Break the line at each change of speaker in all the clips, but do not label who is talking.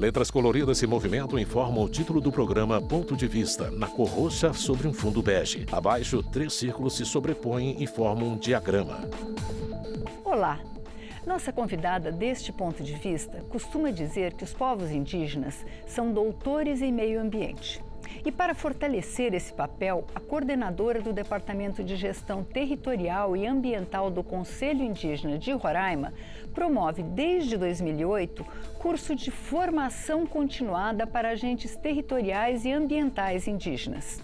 Letras coloridas se movimentam e formam o título do programa Ponto de Vista, na cor roxa sobre um fundo bege. Abaixo, 3 círculos se sobrepõem e formam um diagrama.
Olá! Nossa convidada deste ponto de vista costuma dizer que os povos indígenas são doutores em meio ambiente. E para fortalecer esse papel, a coordenadora do Departamento de Gestão Territorial e Ambiental do Conselho Indígena de Roraima promove desde 2008 curso de formação continuada para agentes territoriais e ambientais indígenas.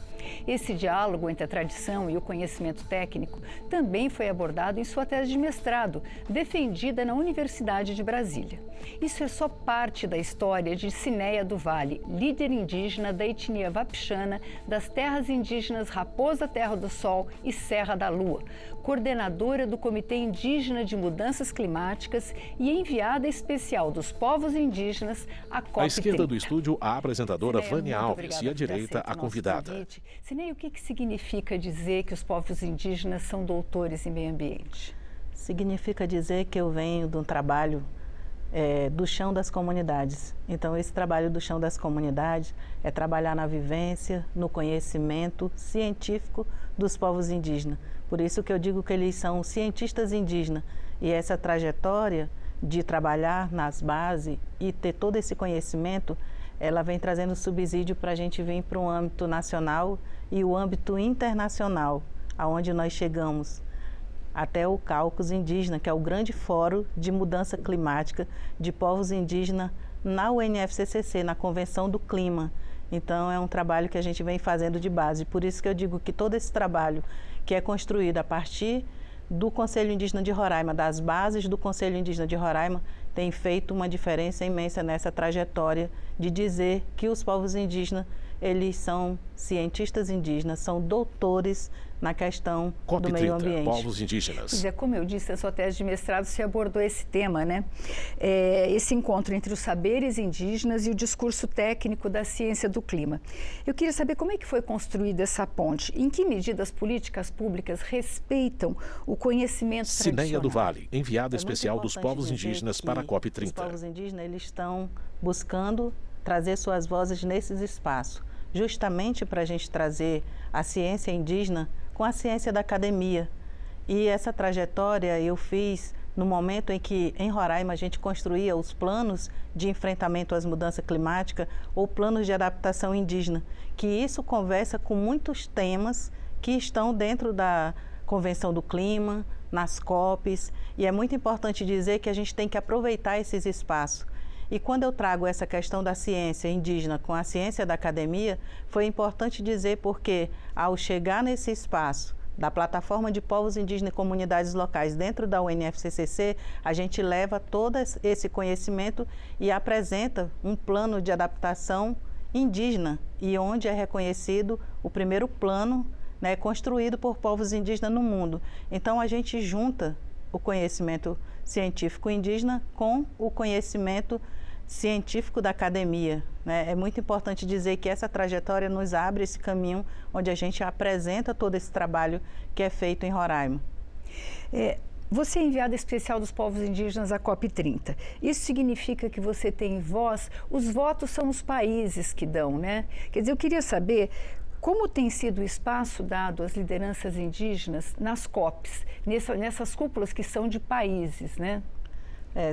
Esse diálogo entre a tradição e o conhecimento técnico também foi abordado em sua tese de mestrado, defendida na Universidade de Brasília. Isso é só parte da história de Cineia do Vale, líder indígena da etnia Wapixana, das terras indígenas Raposa Terra do Sol e Serra da Lua, coordenadora do Comitê Indígena de Mudanças Climáticas e enviada especial dos povos indígenas à COP30.
À esquerda do estúdio, a apresentadora Vânia Alves e à direita, a convidada.
Cineia, o que significa dizer que os povos indígenas são doutores em meio ambiente?
Significa dizer que eu venho de um trabalho do chão das comunidades. Então, esse trabalho do chão das comunidades é trabalhar na vivência, no conhecimento científico dos povos indígenas. Por isso que eu digo que eles são cientistas indígenas. E essa trajetória de trabalhar nas bases e ter todo esse conhecimento, ela vem trazendo subsídio para a gente vir para um âmbito nacional e o âmbito internacional, aonde nós chegamos até o Caucus Indígena, que é o grande fórum de mudança climática de povos indígenas na UNFCCC, na Convenção do Clima. Então, é um trabalho que a gente vem fazendo de base. Por isso que eu digo que todo esse trabalho que é construído a partir do Conselho Indígena de Roraima, das bases do Conselho Indígena de Roraima, tem feito uma diferença imensa nessa trajetória de dizer que os povos indígenas, eles são cientistas indígenas, são doutores na questão do meio ambiente.
Povos indígenas.
Como eu disse, na sua tese de mestrado você abordou esse tema, né? Esse encontro entre os saberes indígenas e o discurso técnico da ciência do clima. Eu queria saber como é que foi construída essa ponte, em que medida as políticas públicas respeitam o conhecimento tradicional.
Cineia do Vale, enviada especial dos povos indígenas para a COP30.
Os povos indígenas, eles estão buscando trazer suas vozes nesses espaços, justamente para a gente trazer a ciência indígena com a ciência da academia. E essa trajetória eu fiz no momento em que, em Roraima, a gente construía os planos de enfrentamento às mudanças climáticas ou planos de adaptação indígena, que isso conversa com muitos temas que estão dentro da Convenção do Clima, nas COPs, e é muito importante dizer que a gente tem que aproveitar esses espaços. E quando eu trago essa questão da ciência indígena com a ciência da academia, foi importante dizer porque, ao chegar nesse espaço da plataforma de povos indígenas e comunidades locais dentro da UNFCCC, a gente leva todo esse conhecimento e apresenta um plano de adaptação indígena, e onde é reconhecido o primeiro plano, né, construído por povos indígenas no mundo. Então, a gente junta o conhecimento científico indígena com o conhecimento científico da academia, né? É muito importante dizer que essa trajetória nos abre esse caminho onde a gente apresenta todo esse trabalho que é feito em Roraima.
Você é enviada especial dos povos indígenas à COP30. Isso significa que você tem voz? Os votos são os países que dão, né? Quer dizer, eu queria saber como tem sido o espaço dado às lideranças indígenas nas COPs, nessas cúpulas que são de países, né?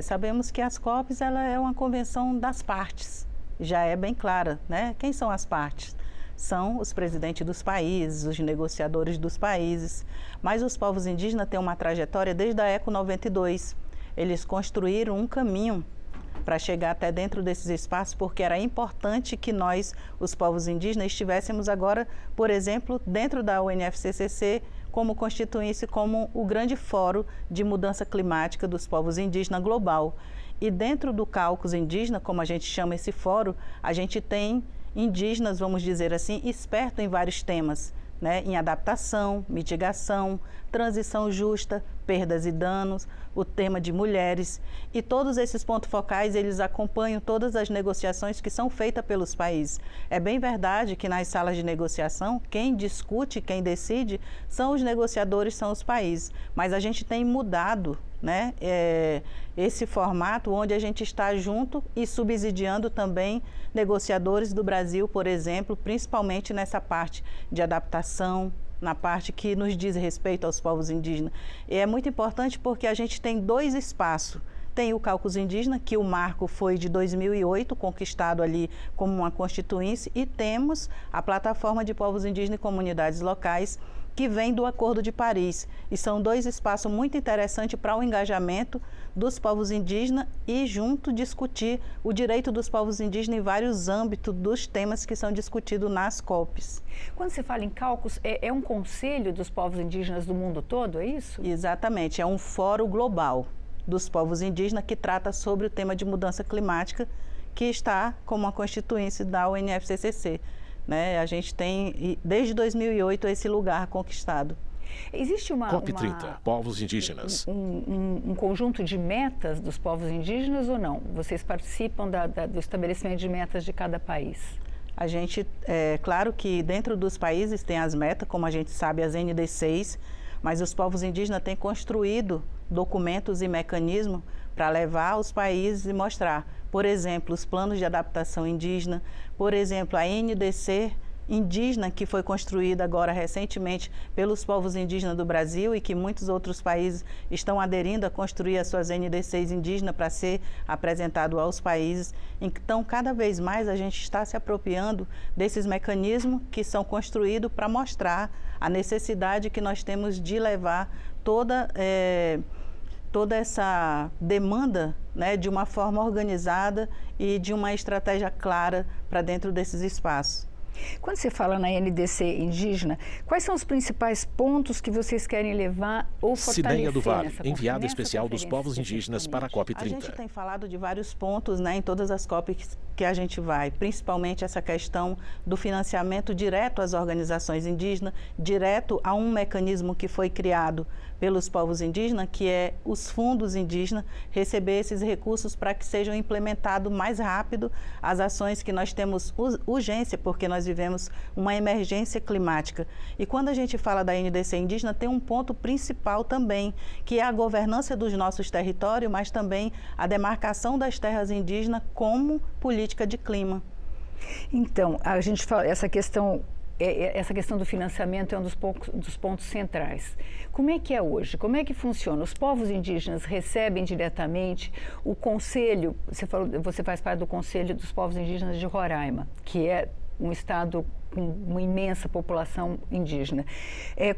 Sabemos que as COPs ela é uma convenção das partes, já é bem clara, né? Quem são as partes? São os presidentes dos países, os negociadores dos países, mas os povos indígenas têm uma trajetória desde a ECO 92. Eles construíram um caminho para chegar até dentro desses espaços, porque era importante que nós, os povos indígenas, estivéssemos agora, por exemplo, dentro da UNFCCC, como constituísse como o grande fórum de mudança climática dos povos indígenas global. E dentro do Caucus Indígena, como a gente chama esse fórum, a gente tem indígenas, vamos dizer assim, expertos em vários temas, né, em adaptação, mitigação, transição justa, perdas e danos, o tema de mulheres, e todos esses pontos focais, eles acompanham todas as negociações que são feitas pelos países. É bem verdade que nas salas de negociação, quem discute, quem decide, são os negociadores, são os países, mas a gente tem mudado, né, esse formato onde a gente está junto e subsidiando também negociadores do Brasil, por exemplo, principalmente nessa parte de adaptação, na parte que nos diz respeito aos povos indígenas. E é muito importante porque a gente tem 2 espaços. Tem o Caucus Indígena, que o marco foi de 2008, conquistado ali como uma constituinte, e temos a Plataforma de Povos Indígenas e Comunidades Locais, que vem do Acordo de Paris. E são 2 espaços muito interessantes para o engajamento dos povos indígenas e junto discutir o direito dos povos indígenas em vários âmbitos dos temas que são discutidos nas COPs.
Quando você fala em Caucus, é um conselho dos povos indígenas do mundo todo, é isso?
Exatamente, é um fórum global dos povos indígenas que trata sobre o tema de mudança climática, que está como uma constituinte da UNFCCC. Né? A gente tem, desde 2008, esse lugar conquistado.
Existe
COP30, povos indígenas.
Um conjunto de metas dos povos indígenas ou não? Vocês participam do estabelecimento de metas de cada país?
A gente, claro que dentro dos países tem as metas, como a gente sabe, as NDCs, mas os povos indígenas têm construído documentos e mecanismos para levar aos países e mostrar, por exemplo, os planos de adaptação indígena, por exemplo, a NDC indígena, que foi construída agora recentemente pelos povos indígenas do Brasil e que muitos outros países estão aderindo a construir as suas NDCs indígenas para ser apresentado aos países. Então, cada vez mais a gente está se apropriando desses mecanismos que são construídos para mostrar a necessidade que nós temos de levar toda essa demanda, né, de uma forma organizada e de uma estratégia clara para dentro desses espaços.
Quando você fala na NDC indígena, quais são os principais pontos que vocês querem levar ou fortalecer?
Cineia do Vale, enviada especial dos povos indígenas para a COP30.
A gente tem falado de vários pontos, né, em todas as COPs que a gente vai, principalmente essa questão do financiamento direto às organizações indígenas, direto a um mecanismo que foi criado pelos povos indígenas, que é os fundos indígenas, receber esses recursos para que sejam implementados mais rápido as ações que nós temos urgência, porque nós vivemos uma emergência climática. E quando a gente fala da NDC indígena, tem um ponto principal também, que é a governança dos nossos territórios, mas também a demarcação das terras indígenas como política de clima.
Então, a gente fala, essa questão do financiamento é um dos pontos centrais. Como é que é hoje? Como é que funciona? Os povos indígenas recebem diretamente o Conselho, você faz parte do Conselho dos Povos Indígenas de Roraima, que é um estado com uma imensa população indígena.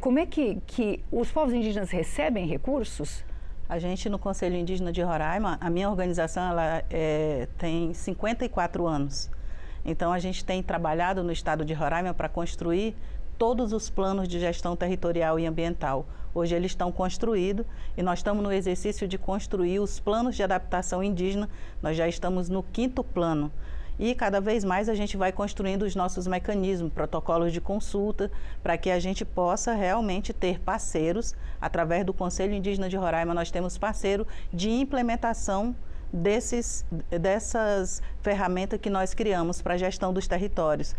Como é que os povos indígenas recebem recursos?
A gente, no Conselho Indígena de Roraima, a minha organização ela tem 54 anos. Então, a gente tem trabalhado no estado de Roraima para construir todos os planos de gestão territorial e ambiental. Hoje eles estão construídos e nós estamos no exercício de construir os planos de adaptação indígena. Nós já estamos no 5º plano. E cada vez mais a gente vai construindo os nossos mecanismos, protocolos de consulta, para que a gente possa realmente ter parceiros. Através do Conselho Indígena de Roraima, nós temos parceiro de implementação dessas ferramentas que nós criamos para a gestão dos territórios.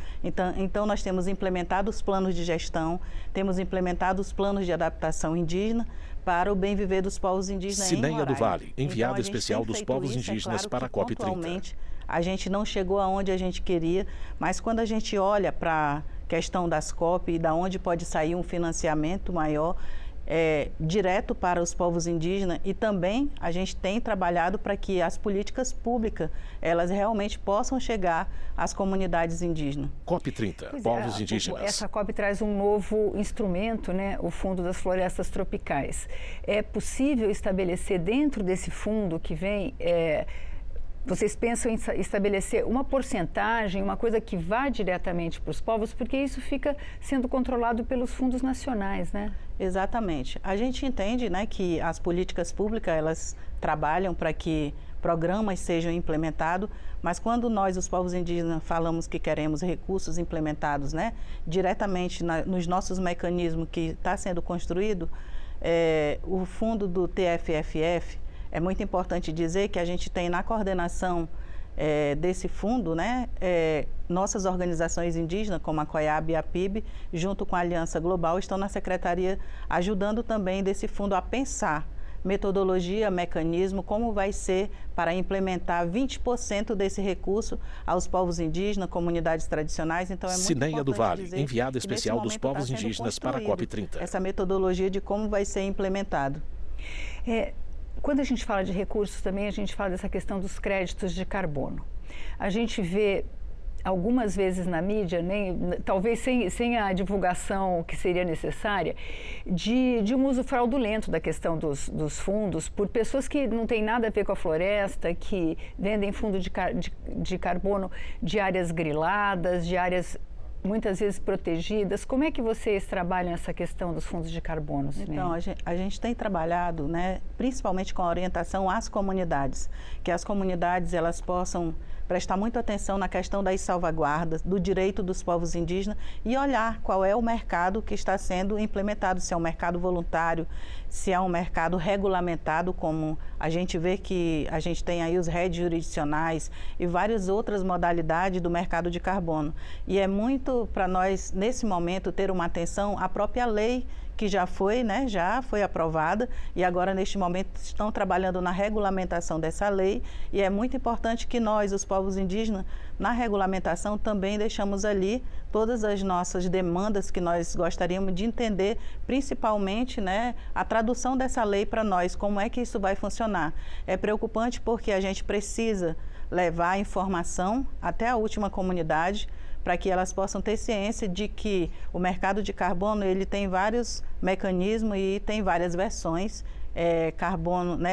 Então, nós temos implementado os planos de gestão, temos implementado os planos de adaptação indígena para o bem viver dos povos indígenas em Roraima.
Cineia do Vale, enviada especial dos povos indígenas para a COP30.
A gente não chegou aonde a gente queria, mas quando a gente olha para a questão das COP e da onde pode sair um financiamento maior, direto para os povos indígenas, e também a gente tem trabalhado para que as políticas públicas elas realmente possam chegar às comunidades indígenas.
COP30, povos indígenas.
Essa COP traz um novo instrumento, né? O Fundo das Florestas Tropicais. É possível estabelecer dentro desse fundo que vem... Vocês pensam em estabelecer uma porcentagem, uma coisa que vá diretamente para os povos, porque isso fica sendo controlado pelos fundos nacionais, né?
Exatamente. A gente entende, né, que as políticas públicas, elas trabalham para que programas sejam implementados, mas quando nós, os povos indígenas, falamos que queremos recursos implementados, né, diretamente nos nossos mecanismos que está sendo construído, o fundo do TFFF, é muito importante dizer que a gente tem na coordenação desse fundo, né, nossas organizações indígenas, como a COIAB e a PIB, junto com a Aliança Global, estão na Secretaria ajudando também desse fundo a pensar metodologia, mecanismo, como vai ser para implementar 20% desse recurso aos povos indígenas, comunidades tradicionais. Então, é muito
Cineia do Vale,
dizer
enviada especial dos povos
está sendo
indígenas para a COP30.
essa metodologia de como vai ser implementado.
Quando a gente fala de recursos também, a gente fala dessa questão dos créditos de carbono. A gente vê algumas vezes na mídia, talvez sem a divulgação que seria necessária, de um uso fraudulento da questão dos fundos por pessoas que não têm nada a ver com a floresta, que vendem fundo de carbono de áreas griladas, de áreas muitas vezes protegidas. Como é que vocês trabalham essa questão dos fundos de carbono, Cineia?
Então, a gente tem trabalhado, principalmente com a orientação às comunidades, que as comunidades elas possam prestar muita atenção na questão das salvaguardas, do direito dos povos indígenas e olhar qual é o mercado que está sendo implementado, se é um mercado voluntário, se é um mercado regulamentado, como a gente vê que a gente tem aí os redes jurisdicionais e várias outras modalidades do mercado de carbono. E é muito para nós, nesse momento, ter uma atenção à própria lei que já foi aprovada e agora, neste momento, estão trabalhando na regulamentação dessa lei e é muito importante que nós, os povos indígenas, na regulamentação também deixamos ali todas as nossas demandas que nós gostaríamos de entender, principalmente a tradução dessa lei para nós, como é que isso vai funcionar. É preocupante porque a gente precisa levar a informação até a última comunidade, para que elas possam ter ciência de que o mercado de carbono ele tem vários mecanismos e tem várias versões.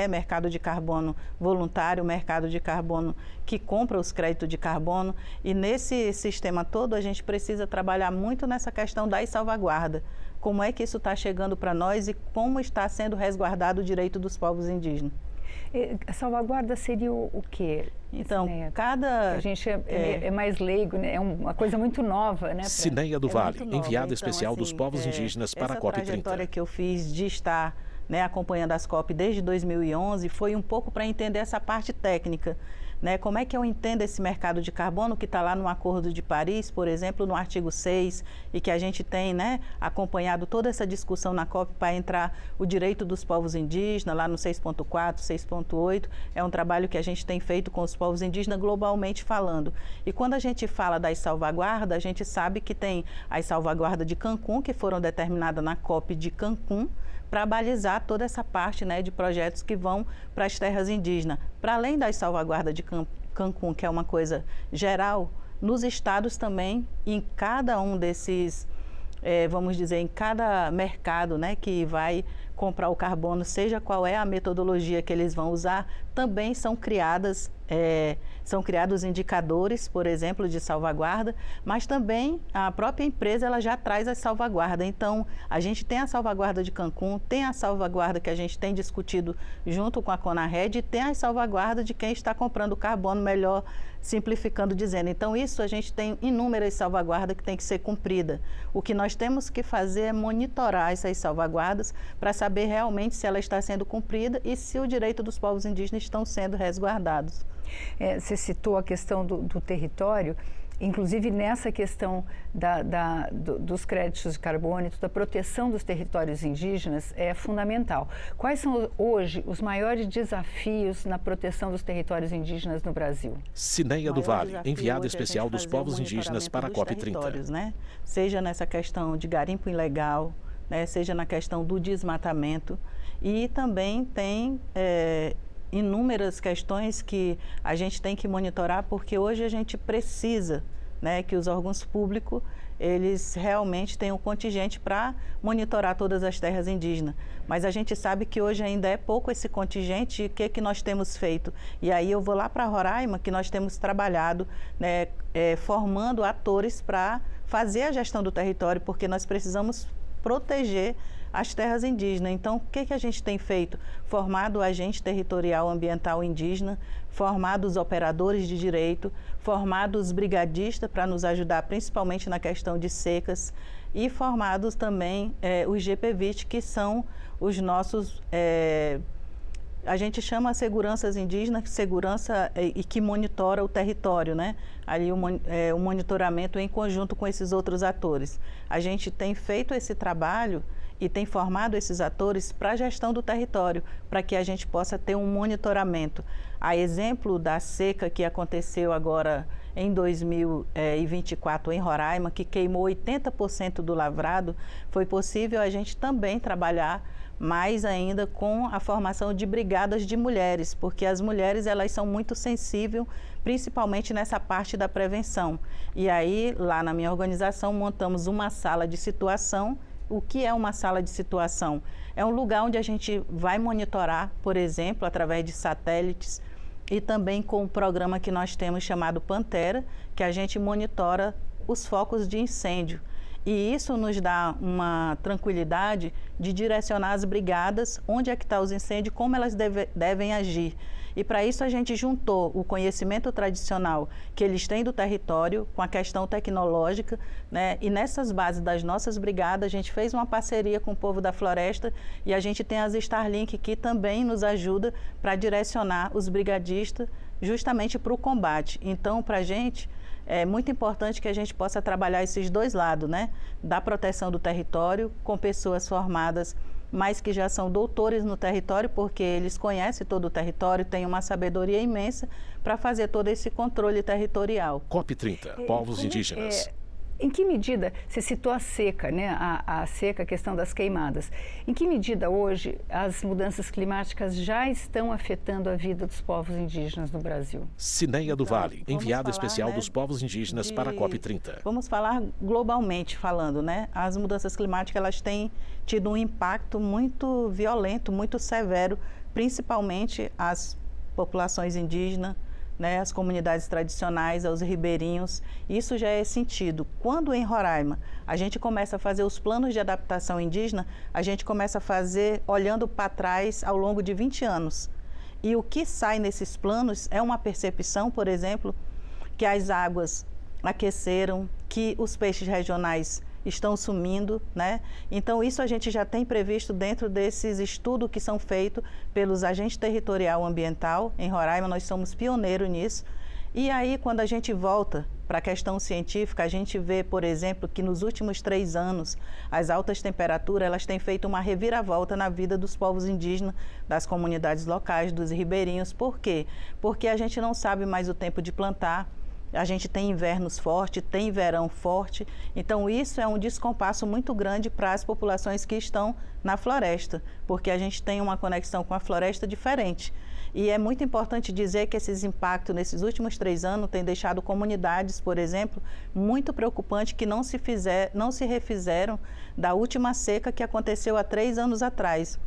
Mercado de carbono voluntário, mercado de carbono que compra os créditos de carbono. E nesse sistema todo a gente precisa trabalhar muito nessa questão das salvaguardas. Como é que isso está chegando para nós e como está sendo resguardado o direito dos povos indígenas.
A salvaguarda seria o quê?
Então, a
gente é mais leigo, é uma coisa muito nova,
Cineia do Vale, enviada especial dos povos indígenas para a COP30.
Essa trajetória que eu fiz de estar acompanhando as COP desde 2011 foi um pouco para entender essa parte técnica. Como é que eu entendo esse mercado de carbono que está lá no Acordo de Paris, por exemplo, no artigo 6, e que a gente tem acompanhado toda essa discussão na COP para entrar o direito dos povos indígenas, lá no 6.4, 6.8, é um trabalho que a gente tem feito com os povos indígenas globalmente falando. E quando a gente fala das salvaguardas, a gente sabe que tem as salvaguardas de Cancún, que foram determinadas na COP de Cancún, para balizar toda essa parte de projetos que vão para as terras indígenas. Para além das salvaguardas de Cancún, que é uma coisa geral, nos estados também, em cada um desses, vamos dizer, em cada mercado que vai comprar o carbono, seja qual é a metodologia que eles vão usar, também são criados indicadores, por exemplo, de salvaguarda, mas também a própria empresa ela já traz a salvaguarda. Então, a gente tem a salvaguarda de Cancún, tem a salvaguarda que a gente tem discutido junto com a CONARED e tem a salvaguarda de quem está comprando carbono, melhor simplificando dizendo. Então, isso a gente tem inúmeras salvaguardas que tem que ser cumprida. O que nós temos que fazer é monitorar essas salvaguardas para saber realmente se ela está sendo cumprida e se o direito dos povos indígenas estão sendo resguardados.
Você citou a questão do território, inclusive nessa questão dos créditos de carbono, da proteção dos territórios indígenas é fundamental. Quais são hoje os maiores desafios na proteção dos territórios indígenas no Brasil?
Cineia do Vale, enviada especial dos povos indígenas para a COP30.
Seja nessa questão de garimpo ilegal, seja na questão do desmatamento e também tem inúmeras questões que a gente tem que monitorar, porque hoje a gente precisa que os órgãos públicos eles realmente tenham contingente para monitorar todas as terras indígenas. Mas a gente sabe que hoje ainda é pouco esse contingente e o que nós temos feito. E aí eu vou lá para Roraima, que nós temos trabalhado formando atores para fazer a gestão do território, porque nós precisamos proteger as terras indígenas. Então, o que a gente tem feito? Formado o agente territorial ambiental indígena, formado os operadores de direito, formado os brigadistas para nos ajudar principalmente na questão de secas e formados também os GPVIT, que são os nossos... a gente chama seguranças indígenas, segurança e que monitora o território, Ali o monitoramento em conjunto com esses outros atores. A gente tem feito esse trabalho e tem formado esses atores para a gestão do território, para que a gente possa ter um monitoramento. A exemplo da seca que aconteceu agora em 2024 em Roraima, que queimou 80% do lavrado, foi possível a gente também trabalhar mais ainda com a formação de brigadas de mulheres, porque as mulheres elas são muito sensíveis, principalmente nessa parte da prevenção. E aí, lá na minha organização, montamos uma sala de situação. O que é uma sala de situação? É um lugar onde a gente vai monitorar, por exemplo, através de satélites e também com um programa que nós temos chamado Pantera, que a gente monitora os focos de incêndio. E isso nos dá uma tranquilidade de direcionar as brigadas, onde é que estão os incêndios, como elas devem agir. E para isso a gente juntou o conhecimento tradicional que eles têm do território com a questão tecnológica, né? E nessas bases das nossas brigadas a gente fez uma parceria com o povo da floresta e a gente tem as Starlink que também nos ajuda para direcionar os brigadistas justamente para o combate. Então, para a gente é muito importante que a gente possa trabalhar esses dois lados, né? Da proteção do território com pessoas formadas, mas que já são doutores no território, porque eles conhecem todo o território, têm uma sabedoria imensa para fazer todo esse controle territorial.
COP30, povos indígenas.
Em que medida, você citou a seca, né? A seca, a questão das queimadas. Em que medida hoje as mudanças climáticas já estão afetando a vida dos povos indígenas no Brasil?
Cineia do Vale, enviada especial dos povos indígenas para a COP30.
Vamos falar globalmente falando, né? As mudanças climáticas elas têm tido um impacto muito violento, muito severo, principalmente as populações indígenas, né, as comunidades tradicionais, aos ribeirinhos. Isso já é sentido. Quando em Roraima a gente começa a fazer os planos de adaptação indígena, a gente começa a fazer olhando para trás ao longo de 20 anos. E o que sai nesses planos é uma percepção, por exemplo, que as águas aqueceram, que os peixes regionais estão sumindo, né? Então isso a gente já tem previsto dentro desses estudos que são feitos pelos agentes territorial ambiental. Em Roraima nós somos pioneiros nisso. E aí quando a gente volta para a questão científica, a gente vê, por exemplo, que nos últimos 3 anos as altas temperaturas elas têm feito uma reviravolta na vida dos povos indígenas, das comunidades locais, dos ribeirinhos. Por quê? Porque a gente não sabe mais o tempo de plantar. A gente tem invernos fortes, tem verão forte, então isso é um descompasso muito grande para as populações que estão na floresta, porque a gente tem uma conexão com a floresta diferente. E é muito importante dizer que esses impactos nesses últimos 3 anos têm deixado comunidades, por exemplo, muito preocupantes que não se refizeram da última seca que aconteceu há 3 anos atrás.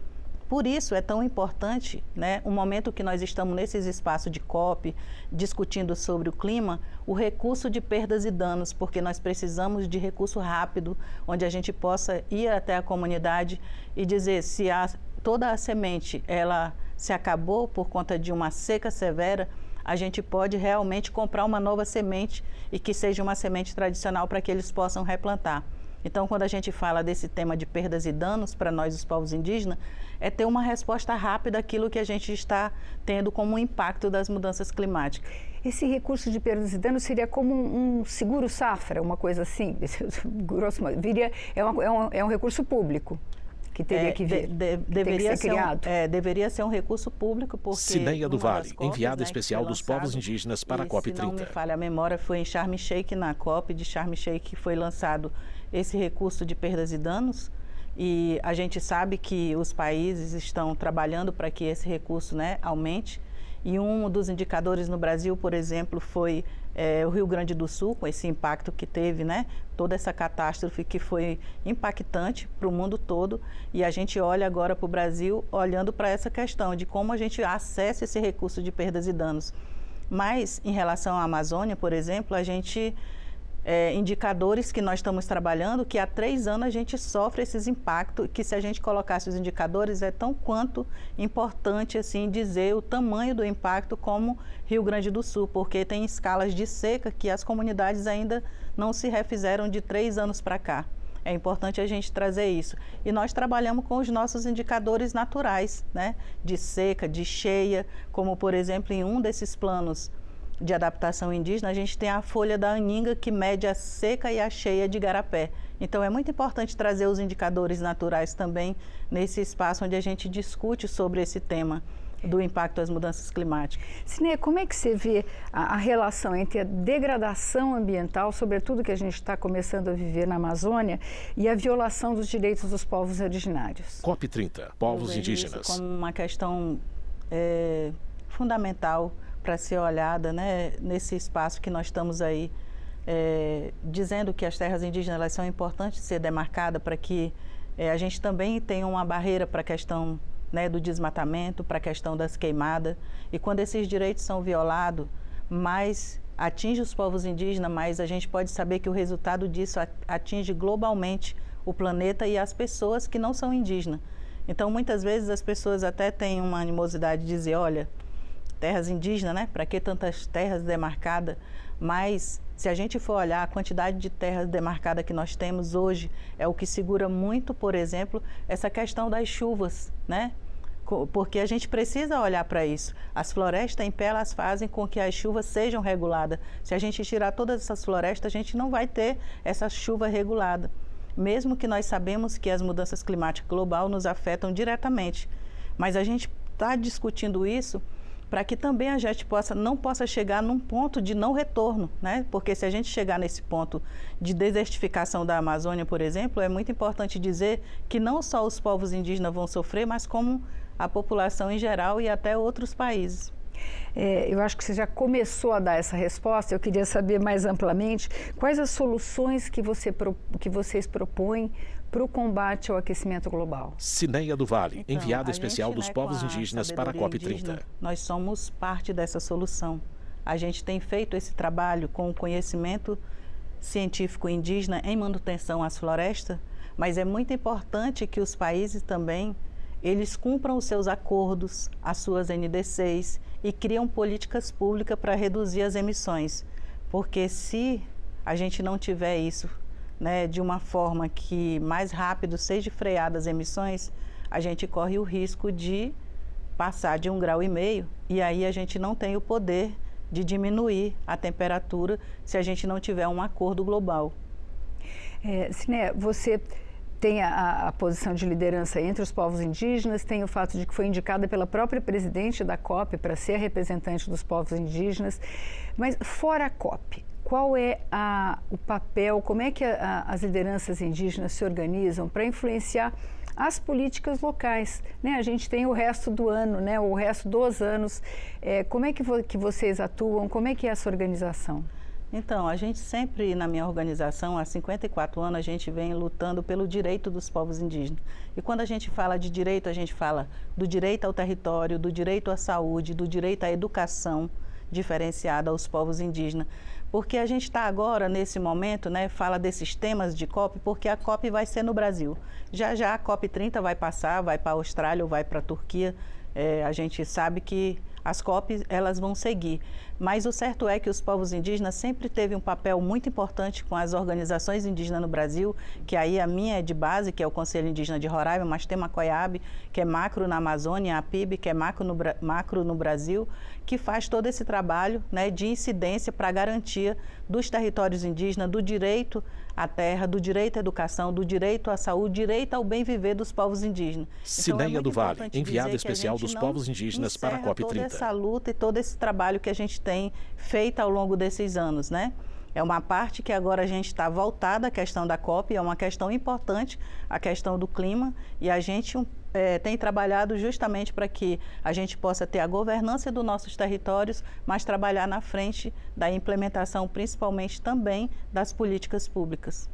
Por isso é tão importante, né, o momento que nós estamos nesses espaços de COP, discutindo sobre o clima, o recurso de perdas e danos, porque nós precisamos de recurso rápido, onde a gente possa ir até a comunidade e dizer se toda a semente ela se acabou por conta de uma seca severa, a gente pode realmente comprar uma nova semente e que seja uma semente tradicional para que eles possam replantar. Então, quando a gente fala desse tema de perdas e danos para nós, os povos indígenas, é ter uma resposta rápida àquilo que a gente está tendo como um impacto das mudanças climáticas.
Esse recurso de perdas e danos seria como um seguro-safra, uma coisa assim? Grosso modo, é um recurso público que teria que vir,
deveria
ser criado.
Deveria ser um recurso público, porque...
Cineia do Vale, enviada especial dos povos indígenas para a COP30.
Se não me falha a memória, foi em Sharm el Sheikh, na COP de Sharm el Sheikh, que foi lançado esse recurso de perdas e danos. E a gente sabe que os países estão trabalhando para que esse recurso, né, aumente. E um dos indicadores no Brasil, por exemplo, foi o Rio Grande do Sul, com esse impacto que teve, né? Toda essa catástrofe que foi impactante para o mundo todo. E a gente olha agora para o Brasil, olhando para essa questão de como a gente acessa esse recurso de perdas e danos. Mas, em relação à Amazônia, por exemplo, a gente... indicadores que nós estamos trabalhando, que há 3 anos a gente sofre esses impactos, que se a gente colocasse os indicadores, é tão quanto importante assim, dizer o tamanho do impacto como Rio Grande do Sul, porque tem escalas de seca que as comunidades ainda não se refizeram de 3 anos para cá. É importante a gente trazer isso. E nós trabalhamos com os nossos indicadores naturais, né? De seca, de cheia, como por exemplo em um desses planos de adaptação indígena, a gente tem a folha da aninga, que mede a seca e a cheia de igarapé. Então, é muito importante trazer os indicadores naturais também nesse espaço onde a gente discute sobre esse tema do impacto das mudanças climáticas.
Sinéia, como é que você vê a relação entre a degradação ambiental, sobretudo que a gente está começando a viver na Amazônia, e a violação dos direitos dos povos originários?
COP30, povos indígenas.
Isso como uma questão fundamental para ser olhada, né, nesse espaço que nós estamos aí dizendo que as terras indígenas elas são importantes de ser demarcadas para que a gente também tenha uma barreira para a questão, né, do desmatamento, para a questão das queimadas. E quando esses direitos são violados, mais atinge os povos indígenas, mais a gente pode saber que o resultado disso atinge globalmente o planeta e as pessoas que não são indígenas. Então, muitas vezes as pessoas até têm uma animosidade de dizer, olha, terras indígenas, né? Para que tantas terras demarcadas? Mas, se a gente for olhar a quantidade de terras demarcadas que nós temos hoje, é o que segura muito, por exemplo, essa questão das chuvas, né? Porque a gente precisa olhar para isso. As florestas em pé, elas fazem com que as chuvas sejam reguladas. Se a gente tirar todas essas florestas, a gente não vai ter essa chuva regulada. Mesmo que nós sabemos que as mudanças climáticas globais nos afetam diretamente. Mas a gente está discutindo isso para que também a gente não possa chegar num ponto de não retorno, né? Porque se a gente chegar nesse ponto de desertificação da Amazônia, por exemplo, é muito importante dizer que não só os povos indígenas vão sofrer, mas como a população em geral e até outros países.
Eu acho que você já começou a dar essa resposta. Eu queria saber mais amplamente quais as soluções que vocês propõem para o combate ao aquecimento global.
Sinéia do Vale,
Então,
enviada especial
gente,
dos
né,
povos
com a
indígenas para a
sabedoria
COP30.
indígena, nós somos parte dessa solução. A gente tem feito esse trabalho com o conhecimento científico indígena em manutenção às florestas, mas é muito importante que os países também eles cumpram os seus acordos, as suas NDCs e criam políticas públicas para reduzir as emissões. Porque se a gente não tiver isso, né, de uma forma que mais rápido seja freada as emissões, a gente corre o risco de passar de 1,5 grau e aí a gente não tem o poder de diminuir a temperatura se a gente não tiver um acordo global.
Sinéia, você tem a posição de liderança entre os povos indígenas, tem o fato de que foi indicada pela própria presidente da COP para ser a representante dos povos indígenas, mas fora a COP, qual é o papel, como é que as lideranças indígenas se organizam para influenciar as políticas locais, né? A gente tem o resto do ano, né? O resto dos anos, como é que vocês atuam, como é que é essa organização?
Então, a gente sempre, na minha organização, há 54 anos, a gente vem lutando pelo direito dos povos indígenas. E quando a gente fala de direito, a gente fala do direito ao território, do direito à saúde, do direito à educação diferenciada aos povos indígenas. Porque a gente está agora, nesse momento, né, fala desses temas de COP, porque a COP vai ser no Brasil. Já já a COP30 vai passar, vai para a Austrália ou vai para a Turquia. A gente sabe que as COPs, elas vão seguir. Mas o certo é que os povos indígenas sempre teve um papel muito importante com as organizações indígenas no Brasil, que aí a minha é de base, que é o Conselho Indígena de Roraima, mas tem uma COIAB, que é macro na Amazônia, a PIB, que é macro no Brasil, que faz todo esse trabalho, né, de incidência para a garantia dos territórios indígenas, do direito à terra, do direito à educação, do direito à saúde, direito ao bem viver dos povos indígenas.
Sinéia do Vale, enviada especial dos povos indígenas para a COP30.
Toda essa luta e todo esse trabalho que a gente tem feito ao longo desses anos, né? É uma parte que agora a gente está voltada à questão da COP, é uma questão importante, a questão do clima, e a gente tem trabalhado justamente para que a gente possa ter a governança dos nossos territórios, mas trabalhar na frente da implementação, principalmente também das políticas públicas.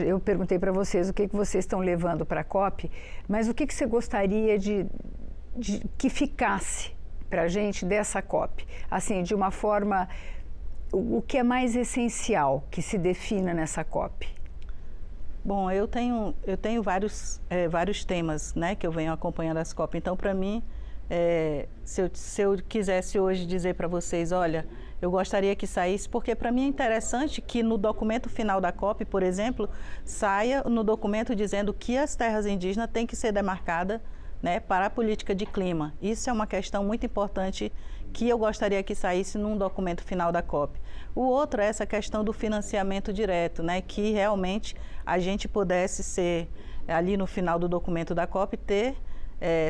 Eu perguntei para vocês o que vocês estão levando para a COP, mas o que você gostaria de que ficasse para a gente dessa COP? Assim, de uma forma, o que é mais essencial que se defina nessa COP?
Bom, eu tenho vários temas, né, que eu venho acompanhando as COP. Então, para mim, se eu quisesse hoje dizer para vocês, olha, eu gostaria que saísse, porque para mim é interessante que no documento final da COP, por exemplo, saia no documento dizendo que as terras indígenas têm que ser demarcadas né, para a política de clima. Isso é uma questão muito importante que eu gostaria que saísse num documento final da COP. O outro é essa questão do financiamento direto, né, que realmente a gente pudesse ser, ali no final do documento da COP, ter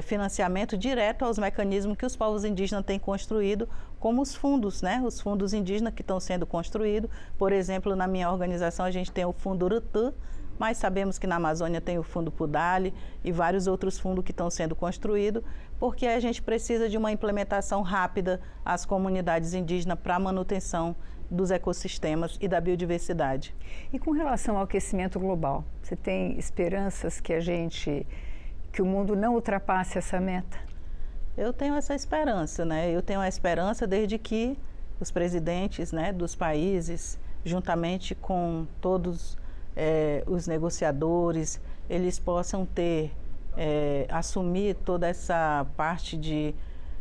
financiamento direto aos mecanismos que os povos indígenas têm construído, como os fundos, né, os fundos indígenas que estão sendo construídos. Por exemplo, na minha organização a gente tem o Fundo Urutu, mas sabemos que na Amazônia tem o Fundo Pudali e vários outros fundos que estão sendo construídos, porque a gente precisa de uma implementação rápida às comunidades indígenas para a manutenção dos ecossistemas e da biodiversidade.
E com relação ao aquecimento global, você tem esperanças que o mundo não ultrapasse essa meta?
Eu tenho essa esperança, né? Eu tenho a esperança desde que os presidentes, né, dos países, juntamente com todos os negociadores, eles possam assumir toda essa parte de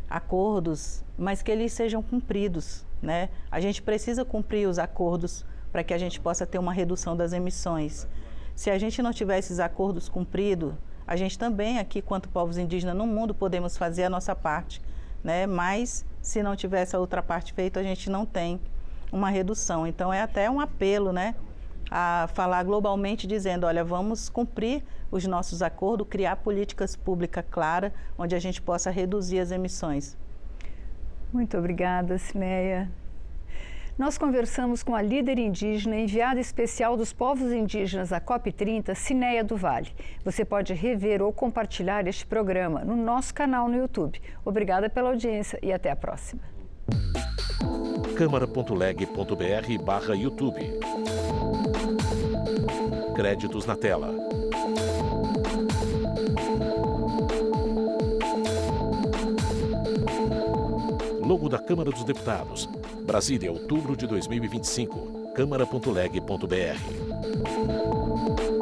acordos, mas que eles sejam cumpridos, né? A gente precisa cumprir os acordos para que a gente possa ter uma redução das emissões. Se a gente não tiver esses acordos cumpridos, a gente também aqui, quanto povos indígenas no mundo, podemos fazer a nossa parte, né? Mas se não tiver essa outra parte feita, a gente não tem uma redução. Então é até um apelo, né, a falar globalmente dizendo, olha, vamos cumprir os nossos acordos, criar políticas públicas claras, onde a gente possa reduzir as emissões.
Muito obrigada, Cineia. Nós conversamos com a líder indígena, enviada especial dos povos indígenas à COP30, Cineia do Vale. Você pode rever ou compartilhar este programa no nosso canal no YouTube. Obrigada pela audiência e até a próxima.
câmara.leg.br/YouTube. Créditos na tela. Logo da Câmara dos Deputados. Brasília, outubro de 2025. câmara.leg.br.